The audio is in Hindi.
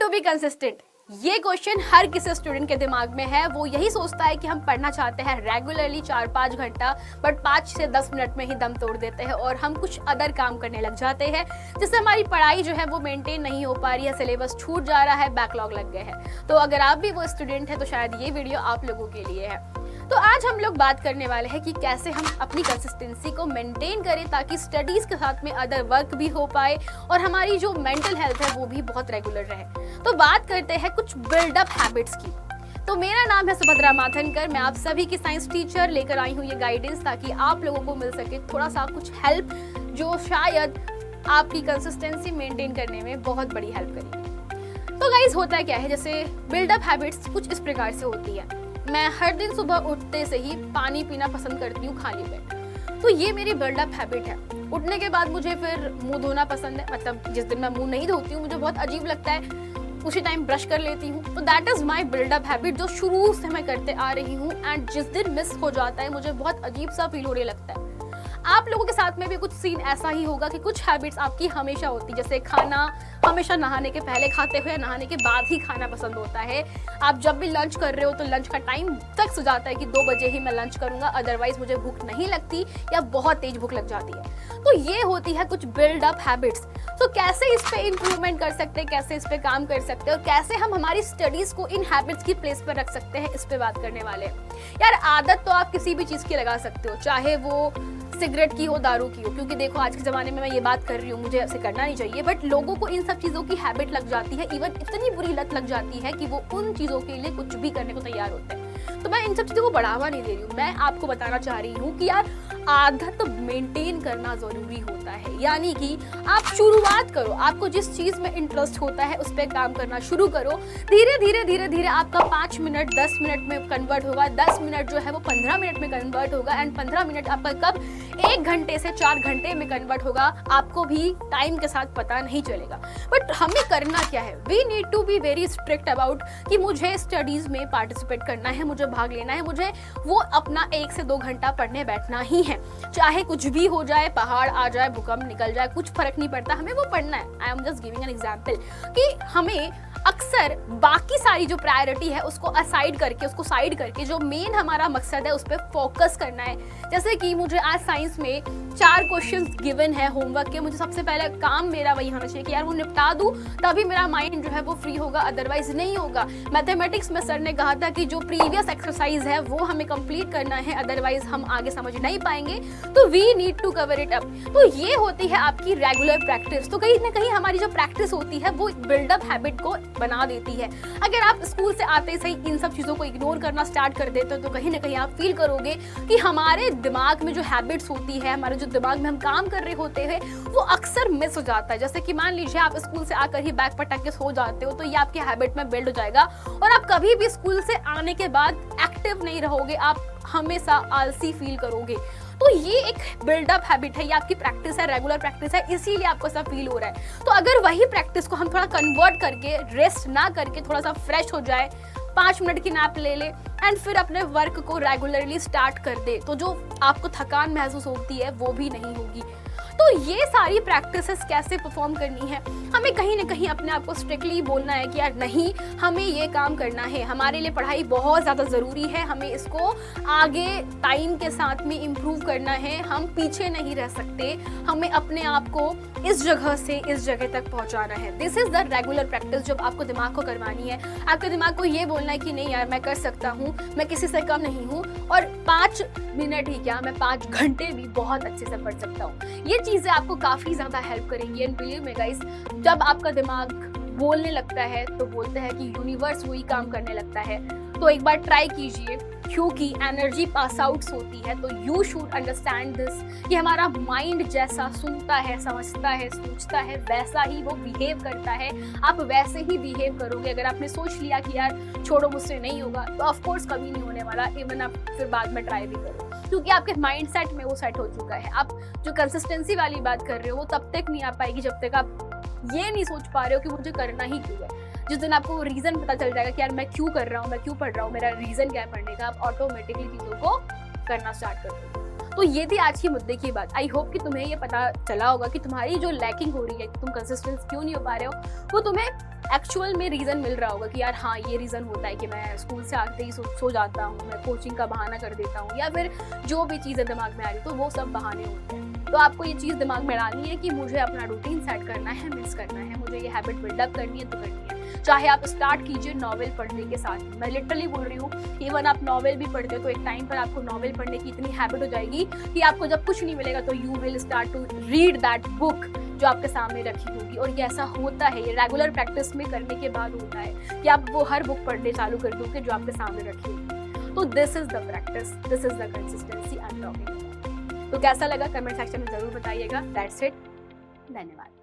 Be consistent? ये क्वेश्चन हर किसी स्टूडेंट के दिमाग में है। वो यही सोचता है कि हम पढ़ना चाहते हैं रेगुलरली 4-5 घंटा, बट 5 से 10 मिनट में ही दम तोड़ देते हैं और हम कुछ अदर काम करने लग जाते हैं, जिससे हमारी पढ़ाई जो है वो मेंटेन नहीं हो पा रही है, सिलेबस छूट जा रहा है, बैकलॉग लग गए हैं। तो अगर आप भी वो स्टूडेंट हैं तो शायद ये वीडियो आप लोगों के लिए है। तो आज हम लोग बात करने वाले हैं कि कैसे हम अपनी कंसिस्टेंसी को मेंटेन करें ताकि स्टडीज के साथ में अदर वर्क भी हो पाए और हमारी जो मेंटल हेल्थ है वो भी बहुत रेगुलर रहे। तो बात करते हैं कुछ बिल्डअप हैबिट्स की। तो मेरा नाम है सुभद्रा माथनकर, मैं आप सभी की साइंस टीचर लेकर आई हूँ ये गाइडेंस, ताकि आप लोगों को मिल सके थोड़ा सा कुछ हेल्प जो शायद आपकी कंसिस्टेंसी मेंटेन करने में बहुत बड़ी हेल्प करेगी। तो गाइस, होता क्या है, जैसे बिल्डअप हैबिट्स कुछ इस प्रकार से होती है। मैं हर दिन सुबह उठते से ही पानी पीना पसंद करती हूँ खाली पेट। तो ये मेरी बिल्डअप हैबिट है। उठने के बाद मुझे फिर मुंह धोना पसंद है, मतलब जिस दिन मैं मुंह नहीं धोती हूँ मुझे बहुत अजीब लगता है, उसी टाइम ब्रश कर लेती हूँ। तो that is my build up habit जो शुरू से मैं करते आ रही हूँ। एंड जिस दिन मिस हो जाता है मुझे बहुत अजीब सा फील होने लगता है। आप लोगों के साथ में भी कुछ सीन ऐसा ही होगा कि कुछ हैबिट्स आपकी हमेशा होती, जैसे खाना हमेशा नहाने के पहले खाते हो या नहाने के बाद ही खाना पसंद होता है। आप जब भी लंच कर रहे हो तो लंच का टाइम फिक्स हो जाता है कि 2 बजे ही मैं लंच करूंगा, अदरवाइज मुझे भूख नहीं लगती या बहुत तेज भूख लग जाती है। तो ये होती है कुछ बिल्डअप हैबिट्स। तो कैसे इस पे इंप्रूवमेंट कर सकते हैं, कैसे इस पे काम कर सकते हैं और कैसे हम हमारी स्टडीज को इन हैबिट्स की प्लेस पर रख सकते हैं, इस पे बात करने वाले हैं। यार, आदत तो आप किसी भी चीज की लगा सकते हो, चाहे वो सिगरेट की हो, दारू की हो, क्योंकि देखो आज के ज़माने में मैं ये बात कर रही हूँ, मुझे ऐसे करना नहीं चाहिए, बट लोगों को इन सब चीज़ों की हैबिट लग जाती है। इवन इतनी बुरी लत लग जाती है कि वो उन चीज़ों के लिए कुछ भी करने को तैयार होते हैं। तो मैं इन सब चीज़ों को बढ़ावा नहीं दे रही हूँ, मैं आपको बताना चाह रही हूँ कि यार आदत मेंटेन करना ज़रूरी होता है। यानी कि आप शुरुआत करो, आपको जिस चीज़ में इंटरेस्ट होता है उस पर काम करना शुरू करो। धीरे धीरे धीरे धीरे आपका 5 मिनट 10 मिनट में कन्वर्ट होगा, 10 मिनट जो है वो 15 मिनट में कन्वर्ट होगा, एंड 15 मिनट आपका कब 1 घंटे से 4 घंटे में कन्वर्ट होगा, आपको भी टाइम के साथ पता नहीं चलेगा। बट हमें करना क्या है, we need to be very strict about कि मुझे स्टडीज में पार्टिसिपेट करना है, मुझे भाग लेना है, मुझे वो अपना 1 से 2 घंटा पढ़ने बैठना ही है। चाहे कुछ भी हो जाए, पहाड़ आ जाए, भूकंप निकल जाए, कुछ फर्क नहीं पड़ता, हमें वो पढ़ना है। I am just giving an example कि हमें अक्सर बाकी सारी जो प्रायोरिटी है उसको असाइड करके, उसको साइड करके जो मेन हमारा मकसद है उस पर फोकस करना है। जैसे कि मुझे आज साइंस में 4 क्वेश्चंस गिवन है होमवर्क के, मुझे सबसे पहले काम मेरा वही होना चाहिए कि यार वो निपटा दूं, तभी मेरा माइंड जो है वो फ्री होगा, अदरवाइज नहीं होगा। मैथमेटिक्स में सर ने कहा था कि जो प्रीवियस एक्सरसाइज है वो हमें कंप्लीट करना है, अदरवाइज हम आगे समझ नहीं पाएंगे। तो we need to cover it up. तो ये होती है आपकी रेगुलर प्रैक्टिस। तो कहीं ना कहीं हमारी जो प्रैक्टिस होती है वो बिल्डअप हैबिट को बना देती है। अगर आप स्कूल से आते ही इन सब चीजों को इग्नोर करना स्टार्ट कर देते हो तो कहीं ना कहीं आप फील करोगे कि हमारे दिमाग में जो हैबिट्स होती है, हमारे जो दिमाग में हम काम कर रहे होते हैं वो अक्सर मिस हो जाता है। जैसे कि मान लीजिए आप स्कूल से आकर ही बैग पटक के सो जाते हो, तो ये आपके हैबिट में बिल्ड हो जाएगा और आप कभी भी स्कूल से आने के बाद एक्टिव नहीं रहोगे, आप हमेशा आलसी फील करोगे। तो ये एक बिल्डअप हैबिट है, ये आपकी प्रैक्टिस है, रेगुलर प्रैक्टिस है, इसीलिए आपको ऐसा फील हो रहा है। तो अगर वही प्रैक्टिस को हम थोड़ा कन्वर्ट करके, रेस्ट ना करके थोड़ा सा फ्रेश हो जाए, 5 मिनट की नैप ले ले एंड फिर अपने वर्क को रेगुलरली स्टार्ट कर दे, तो जो आपको थकान महसूस होती है वो भी नहीं होगी। तो ये सारी प्रैक्टिसेस कैसे परफॉर्म करनी है, हमें कहीं ना कहीं अपने आप को स्ट्रिक्टली बोलना है कि यार नहीं, हमें ये काम करना है, हमारे लिए पढ़ाई बहुत ज़्यादा ज़रूरी है, हमें इसको आगे टाइम के साथ में इम्प्रूव करना है, हम पीछे नहीं रह सकते, हमें अपने आप को इस जगह से इस जगह तक पहुंचाना है। This is the regular practice जो आपको दिमाग को करवानी है। आपके दिमाग को ये बोलना है कि नहीं यार, मैं कर सकता हूँ, मैं किसी से कम नहीं हूँ, और 5 मिनट ही क्या, मैं 5 घंटे भी बहुत अच्छे से पढ़ सकता हूँ। ये चीज़ें आपको काफ़ी ज़्यादा हेल्प करेंगी। एंड बिलीव मी गाइस, जब आपका दिमाग बोलने लगता है तो बोलते हैं कि यूनिवर्स वही काम करने लगता है। तो एक बार ट्राई कीजिए, क्योंकि एनर्जी पास आउट्स होती है। तो यू शुड अंडरस्टैंड दिस कि हमारा माइंड जैसा सुनता है, समझता है, सोचता है, वैसा ही वो बिहेव करता है। आप वैसे ही बिहेव करोगे। अगर आपने सोच लिया कि यार छोड़ो मुझसे नहीं होगा, तो ऑफकोर्स कभी नहीं होने वाला, इवन आप फिर बाद में ट्राई भी करो, क्योंकि आपके माइंड सेट में वो सेट हो चुका है। आप जो कंसिस्टेंसी वाली बात कर रहे हो वो तब तक नहीं आ पाएगी जब तक आप ये नहीं सोच पा रहे हो कि मुझे करना ही क्यों है। जिस दिन आपको रीजन पता चल जाएगा कि यार मैं क्यों कर रहा हूँ, मैं क्यों पढ़ रहा हूँ, मेरा रीजन क्या है पढ़ने का, आप ऑटोमेटिकली चीजों को करना स्टार्ट कर दोगे। तो ये थी आज की मुद्दे की बात। आई होप कि तुम्हें ये पता चला होगा कि तुम्हारी जो लैकिंग हो रही है, कि तुम कंसिस्टेंस क्यों नहीं हो पा रहे हो, वो तुम्हें एक्चुअल में रीज़न मिल रहा होगा कि यार हाँ ये रीज़न होता है कि मैं स्कूल से आते ही सो जाता हूँ, मैं कोचिंग का बहाना कर देता हूँ, या फिर जो भी चीज़ें दिमाग में आ रही तो वो सब बहाने होते हैं। तो आपको ये चीज़ दिमाग में डालनी है कि मुझे अपना रूटीन सेट करना है, मिस करना है, मुझे ये हैबिट बिल्डअप करनी है तो करनी है। चाहे आप स्टार्ट कीजिए नॉवेल पढ़ने के साथ, मैं लिटरली बोल रही हूँ, इवन आप नॉवेल भी पढ़ते हो तो एक टाइम पर आपको नॉवेल पढ़ने की इतनी हैबिट हो जाएगी कि आपको जब कुछ नहीं मिलेगा तो you will start to read that book जो आपके सामने रखी होगी। और ये ऐसा होता है, ये रेगुलर प्रैक्टिस में करने के बाद होता है कि आप वो हर बुक पढ़ने चालू कर दोगे जो आपके सामने रखी होगी। तो this is the practice, this is the consistency I am talking about. तो कैसा लगा कमेंट सेक्शन में जरूर बताइएगा। दैट्स इट, धन्यवाद।